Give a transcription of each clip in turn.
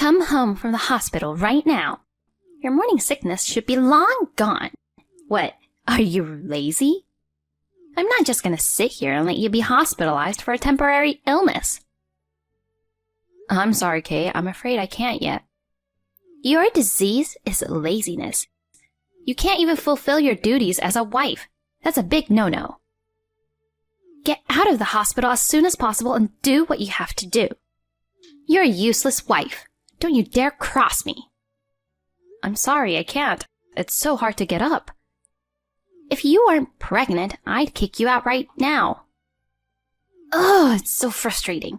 come home from the hospital right now. Your morning sickness should be long gone. What, are you lazy? I'm not just going to sit here and let you be hospitalized for a temporary illness. I'm sorry, Kay. I'm afraid I can't yet. Your disease is laziness. You can't even fulfill your duties as a wife. That's a big no-no. Get out of the hospital as soon as possible and do what you have to do. You're a useless wife. Don't you dare cross me. I'm sorry, I can't. It's so hard to get up. If you weren't pregnant, I'd kick you out right now. Ugh, it's so frustrating.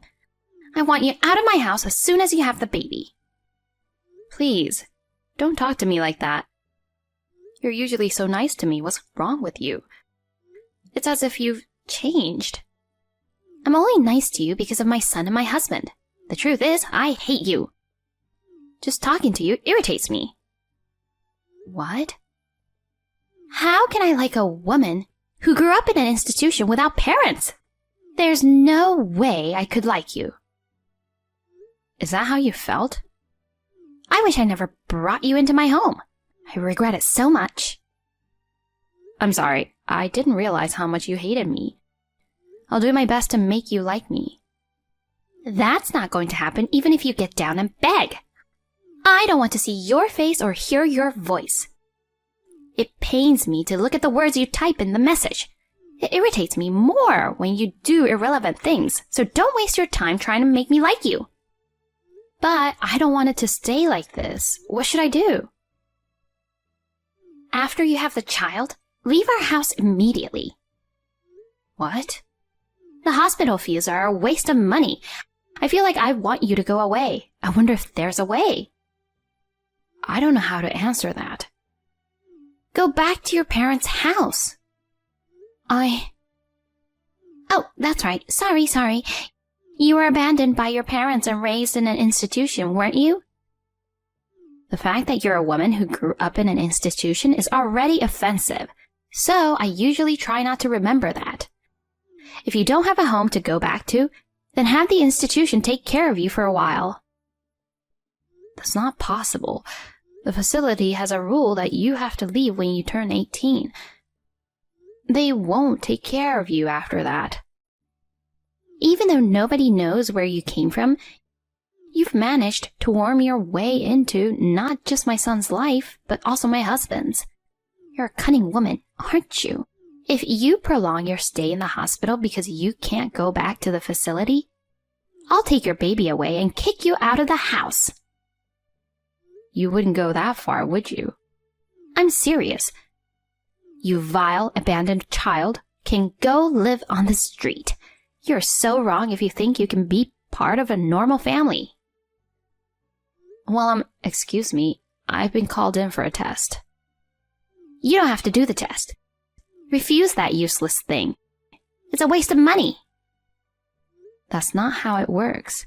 I want you out of my house as soon as you have the baby. Please, don't talk to me like that. You're usually so nice to me. What's wrong with you? It's as if you've changed. I'm only nice to you because of my son and my husband. The truth is, I hate you. Just talking to you irritates me. What? How can I like a woman who grew up in an institution without parents? There's no way I could like you. Is that how you felt? I wish I never brought you into my home. I regret it so much. I'm sorry. I didn't realize how much you hated me. I'll do my best to make you like me. That's not going to happen even if you get down and beg. I don't want to see your face or hear your voice. It pains me to look at the words you type in the message. It irritates me more when you do irrelevant things, so don't waste your time trying to make me like you. But I don't want it to stay like this. What should I do? After you have the child, leave our house immediately. What? The hospital fees are a waste of money. I feel like I want you to go away. I wonder if there's a way. I don't know how to answer that. Go back to your parents' house. Oh, that's right. Sorry. You were abandoned by your parents and raised in an institution, weren't you? The fact that you're a woman who grew up in an institution is already offensive, so I usually try not to remember that. If you don't have a home to go back to, then have the institution take care of you for a while. That's not possible. The facility has a rule that you have to leave when you turn 18. They won't take care of you after that. Even though nobody knows where you came from, you've managed to worm your way into not just my son's life, but also my husband's. You're a cunning woman, aren't you? If you prolong your stay in the hospital because you can't go back to the facility, I'll take your baby away and kick you out of the house. You wouldn't go that far, would you? I'm serious. You vile, abandoned child can go live on the street. You're so wrong if you think you can be part of a normal family. Well, excuse me, I've been called in for a test. You don't have to do the test. Refuse that useless thing. It's a waste of money. That's not how it works.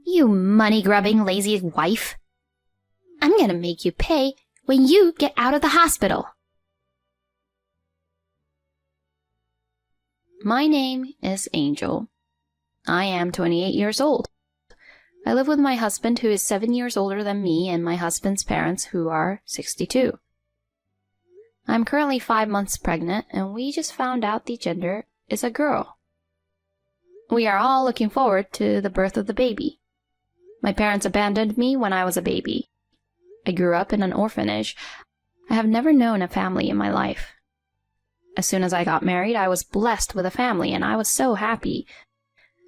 You money-grubbing, lazy wife. I'm gonna make you pay when you get out of the hospital. My name is Angel. I am 28 years old. I live with my husband, who is 7 years older than me, and my husband's parents, who are 62. I'm currently 5 months pregnant, and we just found out the gender is a girl. We are all looking forward to the birth of the baby. My parents abandoned me when I was a baby. I grew up in an orphanage. I have never known a family in my life. As soon as I got married, I was blessed with a family, and I was so happy.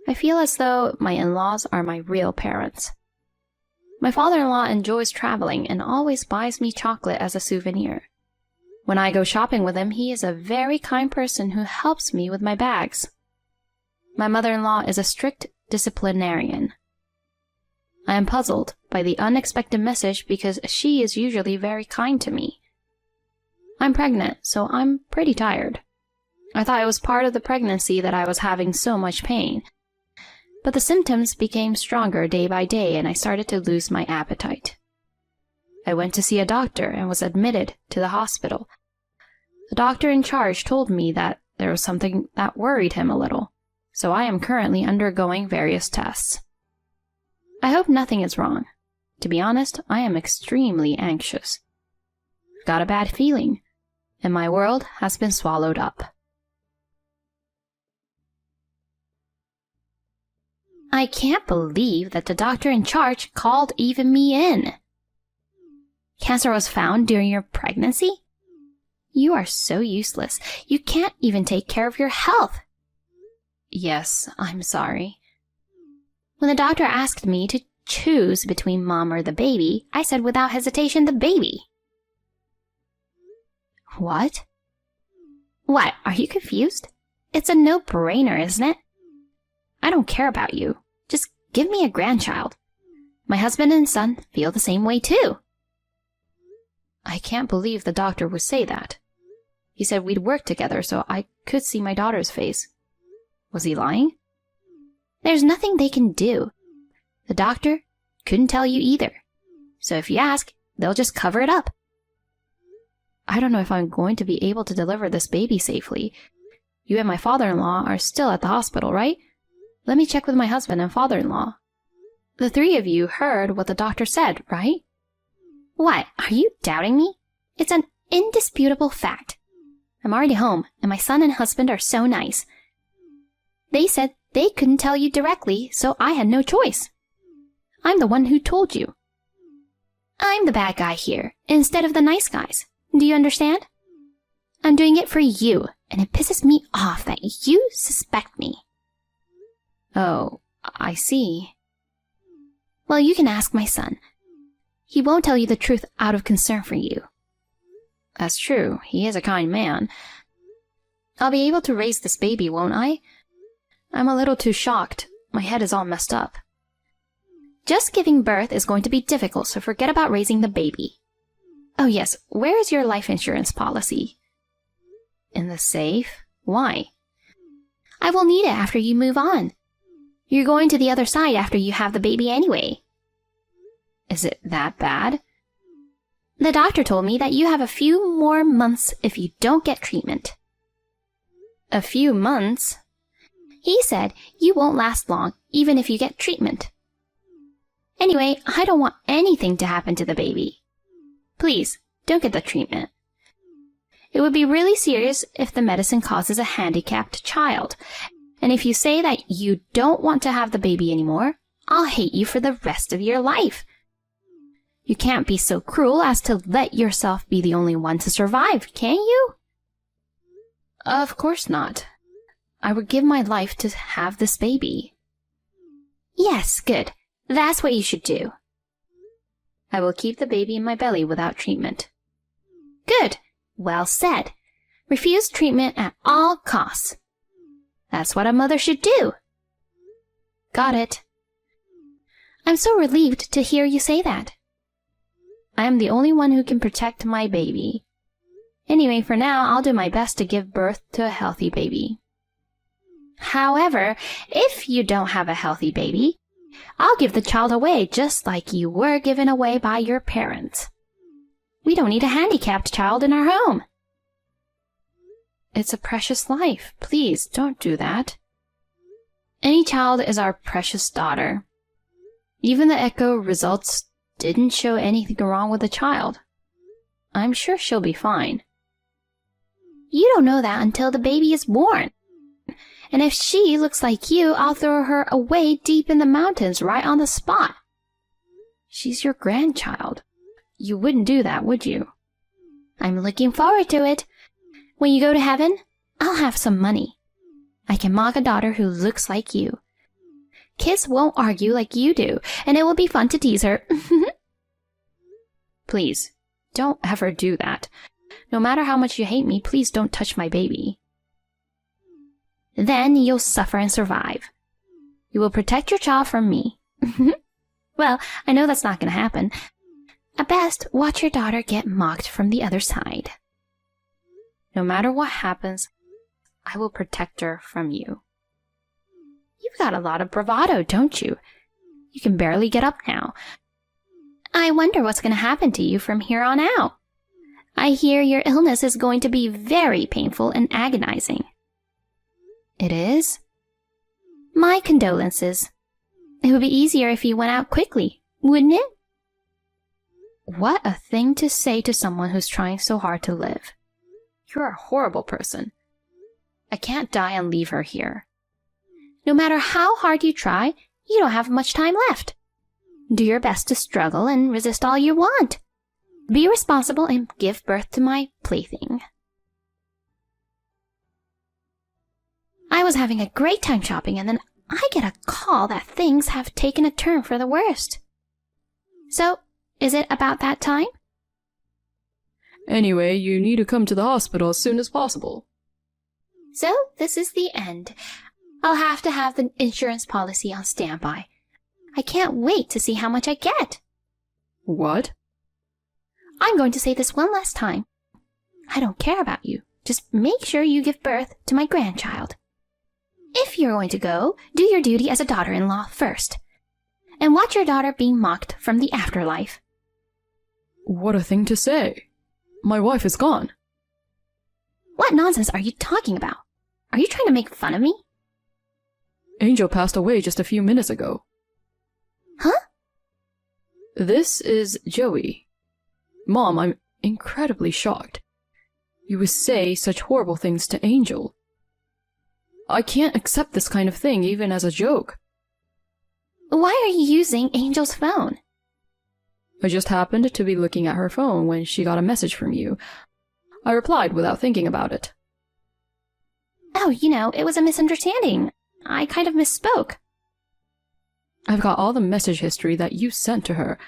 I feel as though my in-laws are my real parents. My father-in-law enjoys traveling and always buys me chocolate as a souvenir. When I go shopping with him, he is a very kind person who helps me with my bags. My mother-in-law is a strict disciplinarian. I am puzzled by the unexpected message because she is usually very kind to me. I'm pregnant, so I'm pretty tired. I thought it was part of the pregnancy that I was having so much pain. But the symptoms became stronger day by day, and I started to lose my appetite. I went to see a doctor and was admitted to the hospital. The doctor in charge told me that there was something that worried him a little, so I am currently undergoing various tests. I hope nothing is wrong. To be honest, I am extremely anxious. Got a bad feeling, and my world has been swallowed up. I can't believe that the doctor in charge called even me in. Cancer was found during your pregnancy? You are so useless. You can't even take care of your health. Yes, I'm sorry. When the doctor asked me to choose between mom or the baby, I said without hesitation the baby. What? What, are you confused? It's a no-brainer, isn't it? I don't care about you. Just give me a grandchild. My husband and son feel the same way too. I can't believe the doctor would say that. He said we'd work together so I could see my daughter's face. Was he lying? There's nothing they can do. The doctor couldn't tell you either. So if you ask, they'll just cover it up. I don't know if I'm going to be able to deliver this baby safely. You and my father-in-law are still at the hospital, right? Let me check with my husband and father-in-law. The three of you heard what the doctor said, right? What, are you doubting me? It's an indisputable fact. I'm already home, and my son and husband are so nice. They said they couldn't tell you directly, so I had no choice. I'm the one who told you. I'm the bad guy here, instead of the nice guys. Do you understand? I'm doing it for you, and it pisses me off that you suspect me. Oh, I see. Well, you can ask my son. He won't tell you the truth out of concern for you. That's true. He is a kind man. I'll be able to raise this baby, won't I? I'm a little too shocked. My head is all messed up. Just giving birth is going to be difficult, so forget about raising the baby. Oh yes, where is your life insurance policy? In the safe? Why? I will need it after you move on. You're going to the other side after you have the baby anyway. Is it that bad? The doctor told me that you have a few more months if you don't get treatment. A few months? He said you won't last long, even if you get treatment. Anyway, I don't want anything to happen to the baby. Please, don't get the treatment. It would be really serious if the medicine causes a handicapped child. And if you say that you don't want to have the baby anymore, I'll hate you for the rest of your life. You can't be so cruel as to let yourself be the only one to survive, can you? Of course not. I would give my life to have this baby. Yes, good. That's what you should do. I will keep the baby in my belly without treatment. Good. Well said. Refuse treatment at all costs. That's what a mother should do. Got it. I'm so relieved to hear you say that. I am the only one who can protect my baby. Anyway, for now, I'll do my best to give birth to a healthy baby. However, if you don't have a healthy baby, I'll give the child away just like you were given away by your parents. We don't need a handicapped child in our home. It's a precious life. Please, don't do that. Any child is our precious daughter. Even the echo results didn't show anything wrong with the child. I'm sure she'll be fine. You don't know that until the baby is born. And if she looks like you, I'll throw her away deep in the mountains right on the spot. She's your grandchild. You wouldn't do that, would you? I'm looking forward to it. When you go to heaven, I'll have some money. I can mock a daughter who looks like you. Kids won't argue like you do, and it will be fun to tease her. Please, don't ever do that. No matter how much you hate me, please don't touch my baby. Then you'll suffer and survive. You will protect your child from me. Well, I know that's not going to happen. At best, watch your daughter get mocked from the other side. No matter what happens, I will protect her from you. You've got a lot of bravado, don't you? You can barely get up now. I wonder what's going to happen to you from here on out. I hear your illness is going to be very painful and agonizing. It is? My condolences. It would be easier if you went out quickly, wouldn't it? What a thing to say to someone who's trying so hard to live. You're a horrible person. I can't die and leave her here. No matter how hard you try, you don't have much time left. Do your best to struggle and resist all you want. Be responsible and give birth to my plaything. I was having a great time shopping, and then I get a call that things have taken a turn for the worst. So, is it about that time? Anyway, you need to come to the hospital as soon as possible. So, this is the end. I'll have to have the insurance policy on standby. I can't wait to see how much I get. What? I'm going to say this one last time. I don't care about you. Just make sure you give birth to my grandchild. If you're going to go, do your duty as a daughter-in-law first. And watch your daughter being mocked from the afterlife. What a thing to say. My wife is gone. What nonsense are you talking about? Are you trying to make fun of me? Angel passed away just a few minutes ago. Huh? This is Joey. Mom, I'm incredibly shocked. You would say such horrible things to Angel. I can't accept this kind of thing even as a joke. Why are you using Angel's phone? I just happened to be looking at her phone when she got a message from you. I replied without thinking about it. Oh, it was a misunderstanding. I kind of misspoke. I've got all the message history that you sent to her.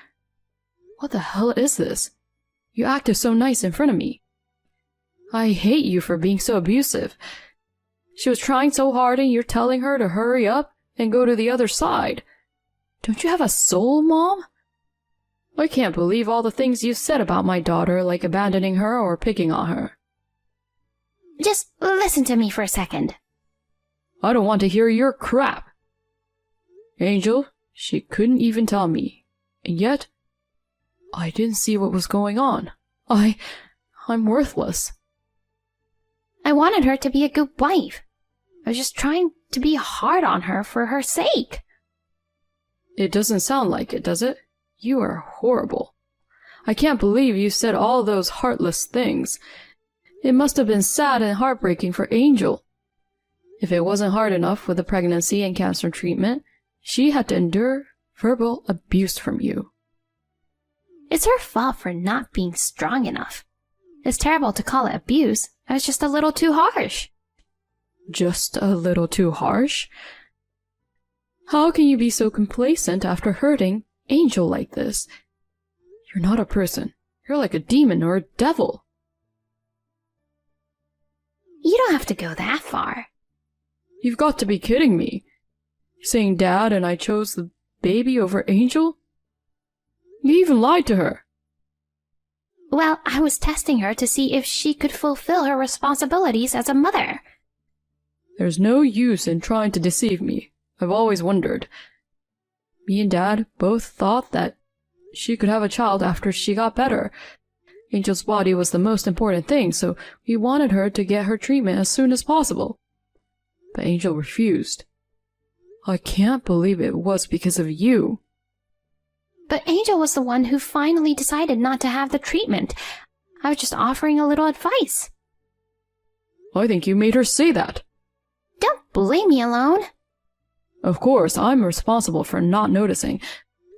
What the hell is this? You acted so nice in front of me. I hate you for being so abusive. She was trying so hard and you're telling her to hurry up and go to the other side. Don't you have a soul, Mom? I can't believe all the things you said about my daughter, like abandoning her or picking on her. Just listen to me for a second. I don't want to hear your crap. Angel, she couldn't even tell me. And yet, I didn't see what was going on. I'm worthless. I wanted her to be a good wife. I was just trying to be hard on her for her sake. It doesn't sound like it, does it? You are horrible. I can't believe you said all those heartless things. It must have been sad and heartbreaking for Angel. If it wasn't hard enough with the pregnancy and cancer treatment, she had to endure verbal abuse from you. It's her fault for not being strong enough. It's terrible to call it abuse. I was just a little too harsh. Just a little too harsh? How can you be so complacent after hurting Angel like this? You're not a person. You're like a demon or a devil. You don't have to go that far. You've got to be kidding me. You're saying Dad and I chose the baby over Angel? You even lied to her. Well, I was testing her to see if she could fulfill her responsibilities as a mother. There's no use in trying to deceive me. I've always wondered. Me and Dad both thought that she could have a child after she got better. Angel's body was the most important thing, so we wanted her to get her treatment as soon as possible. But Angel refused. I can't believe it was because of you. But Angel was the one who finally decided not to have the treatment. I was just offering a little advice. I think you made her say that. Don't blame me alone. Of course, I'm responsible for not noticing.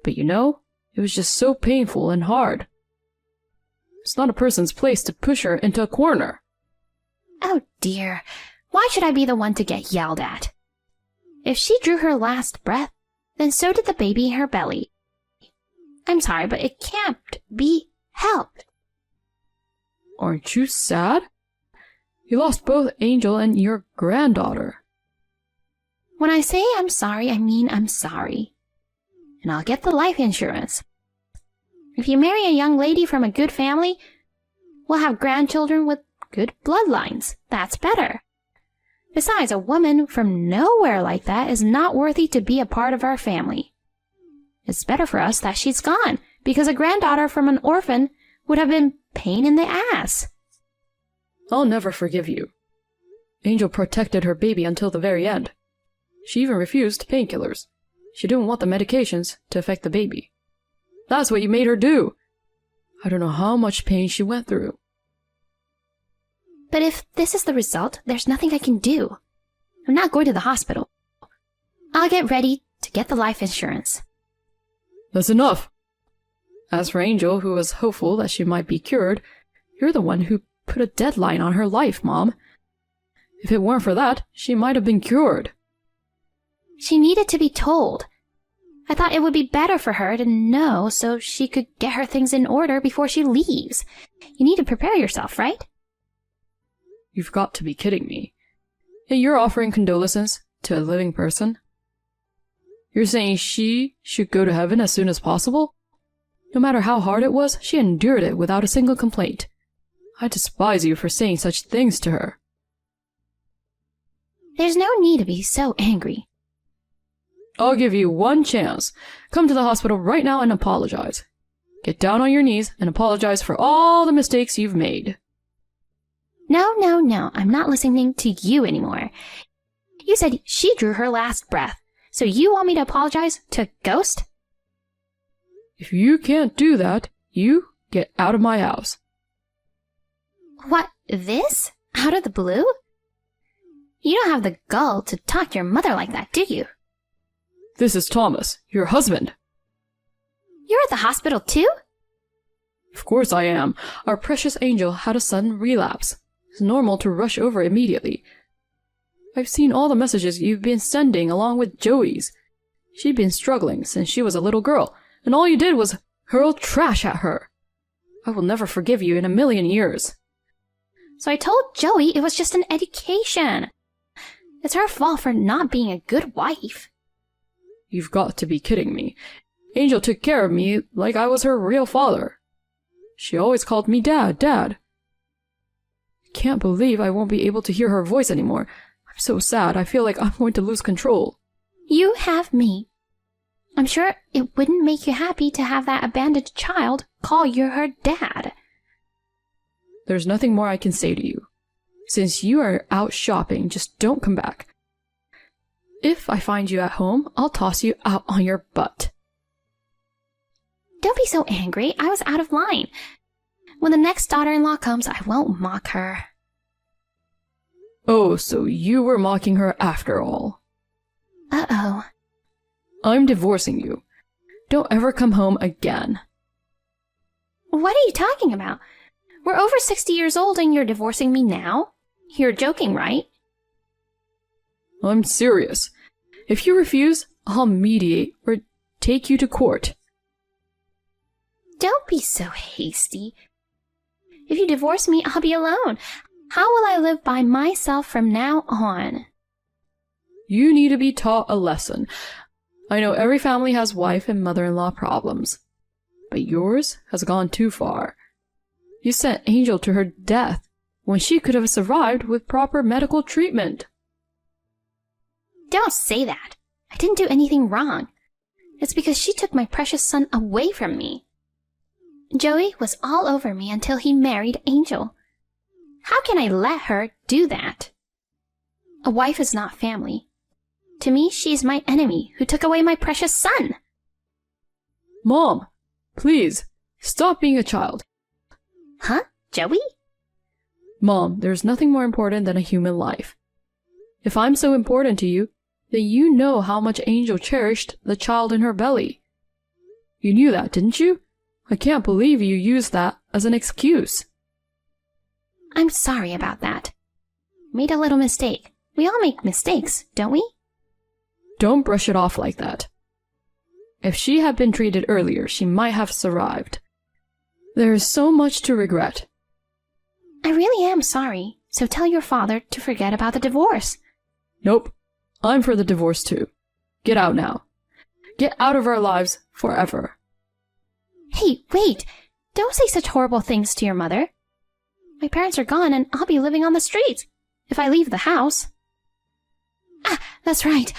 But it was just so painful and hard. It's not a person's place to push her into a corner. Oh dear. Why should I be the one to get yelled at? If she drew her last breath, then so did the baby in her belly. I'm sorry, but it can't be helped. Aren't you sad? You lost both Angel and your granddaughter. When I say I'm sorry, I mean I'm sorry. And I'll get the life insurance. If you marry a young lady from a good family, we'll have grandchildren with good bloodlines. That's better. Besides, a woman from nowhere like that is not worthy to be a part of our family. It's better for us that she's gone, because a granddaughter from an orphan would have been pain in the ass. I'll never forgive you. Angel protected her baby until the very end. She even refused painkillers. She didn't want the medications to affect the baby. That's what you made her do. I don't know how much pain she went through. But if this is the result, there's nothing I can do. I'm not going to the hospital. I'll get ready to get the life insurance. That's enough. As for Angel, who was hopeful that she might be cured, you're the one who put a deadline on her life, Mom. If it weren't for that, she might have been cured. She needed to be told. I thought it would be better for her to know so she could get her things in order before she leaves. You need to prepare yourself, right? You've got to be kidding me. And you're offering condolences to a living person? You're saying she should go to heaven as soon as possible? No matter how hard it was, she endured it without a single complaint. I despise you for saying such things to her. There's no need to be so angry. I'll give you one chance. Come to the hospital right now and apologize. Get down on your knees and apologize for all the mistakes you've made. No, I'm not listening to you anymore. You said she drew her last breath, so you want me to apologize to a ghost? If you can't do that, you get out of my house. What, this? Out of the blue? You don't have the gall to talk to your mother like that, do you? This is Thomas, your husband. You're at the hospital too? Of course I am. Our precious Angel had a sudden relapse. It's normal to rush over immediately. I've seen all the messages you've been sending along with Joey's. She'd been struggling since she was a little girl, and all you did was hurl trash at her. I will never forgive you in a million years. So I told Joey it was just an education. It's her fault for not being a good wife. You've got to be kidding me. Angel took care of me like I was her real father. She always called me Dad, Dad. I can't believe I won't be able to hear her voice anymore. I'm so sad. I feel like I'm going to lose control. You have me. I'm sure it wouldn't make you happy to have that abandoned child call you her dad. There's nothing more I can say to you. Since you are out shopping, just don't come back. If I find you at home, I'll toss you out on your butt. Don't be so angry. I was out of line. When the next daughter-in-law comes, I won't mock her. Oh, so you were mocking her after all. Uh-oh. I'm divorcing you. Don't ever come home again. What are you talking about? We're over 60 years old and you're divorcing me now? You're joking, right? I'm serious. If you refuse, I'll mediate or take you to court. Don't be so hasty. If you divorce me, I'll be alone. How will I live by myself from now on? You need to be taught a lesson. I know every family has wife and mother-in-law problems, but yours has gone too far. You sent Angel to her death when she could have survived with proper medical treatment. Don't say that. I didn't do anything wrong. It's because she took my precious son away from me. Joey was all over me until he married Angel. How can I let her do that? A wife is not family. To me, she's my enemy who took away my precious son. Mom, please, stop being a child. Huh? Joey? Mom, there's nothing more important than a human life. If I'm so important to you, then you know how much Angel cherished the child in her belly. You knew that, didn't you? I can't believe you used that as an excuse. I'm sorry about that. Made a little mistake. We all make mistakes, don't we? Don't brush it off like that. If she had been treated earlier, she might have survived. There is so much to regret. I really am sorry, so tell your father to forget about the divorce. Nope. I'm for the divorce too. Get out now. Get out of our lives forever. Hey, wait! Don't say such horrible things to your mother. My parents are gone and I'll be living on the streets if I leave the house. Ah, that's right.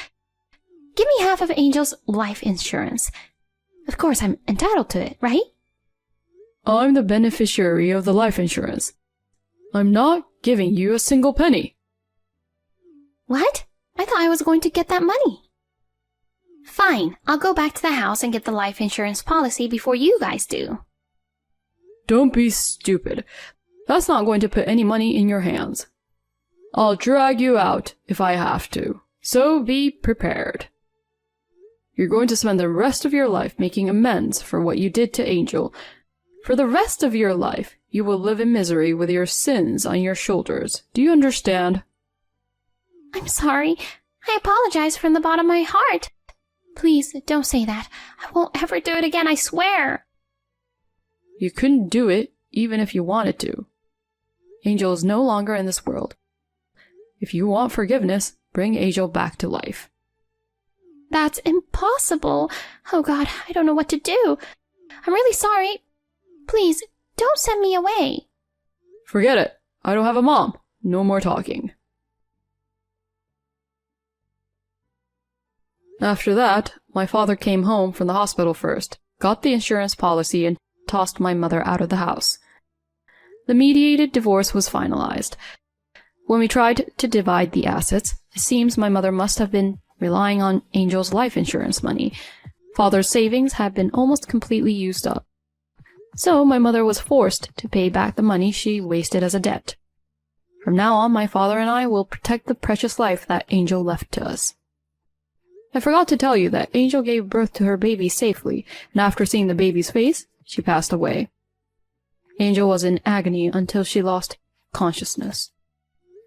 Give me half of Angel's life insurance. Of course, I'm entitled to it, right? I'm the beneficiary of the life insurance. I'm not giving you a single penny. What? I thought I was going to get that money. Fine, I'll go back to the house and get the life insurance policy before you guys do. Don't be stupid. That's not going to put any money in your hands. I'll drag you out if I have to, so be prepared. You're going to spend the rest of your life making amends for what you did to Angel. For the rest of your life, you will live in misery with your sins on your shoulders. Do you understand? I'm sorry. I apologize from the bottom of my heart. Please, don't say that. I won't ever do it again, I swear. You couldn't do it, even if you wanted to. Angel is no longer in this world. If you want forgiveness, bring Angel back to life. That's impossible. Oh God, I don't know what to do. I'm really sorry. Please, don't send me away. Forget it. I don't have a mom. No more talking. After that, my father came home from the hospital first, got the insurance policy, and tossed my mother out of the house. The mediated divorce was finalized. When we tried to divide the assets, it seems my mother must have been relying on Angel's life insurance money. Father's savings had been almost completely used up. So my mother was forced to pay back the money she wasted as a debt. From now on, my father and I will protect the precious life that Angel left to us. I forgot to tell you that Angel gave birth to her baby safely, and after seeing the baby's face, she passed away. Angel was in agony until she lost consciousness.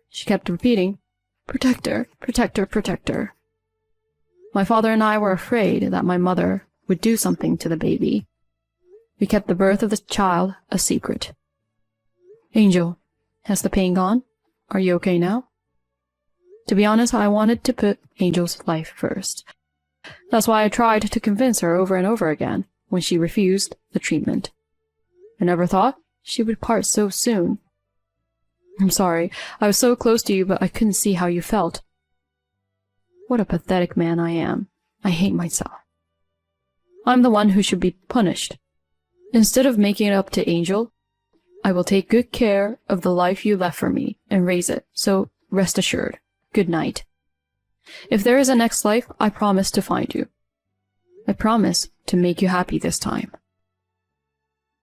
She kept repeating, "Protector, protector, protector." My father and I were afraid that my mother would do something to the baby. We kept the birth of the child a secret. Angel, has the pain gone? Are you okay now? To be honest, I wanted to put Angel's life first. That's why I tried to convince her over and over again when she refused the treatment. I never thought she would part so soon. I'm sorry, I was so close to you, but I couldn't see how you felt. What a pathetic man I am. I hate myself. I'm the one who should be punished. Instead of making it up to Angel, I will take good care of the life you left for me and raise it, so rest assured. Good night. If there is a next life, I promise to find you. I promise to make you happy this time.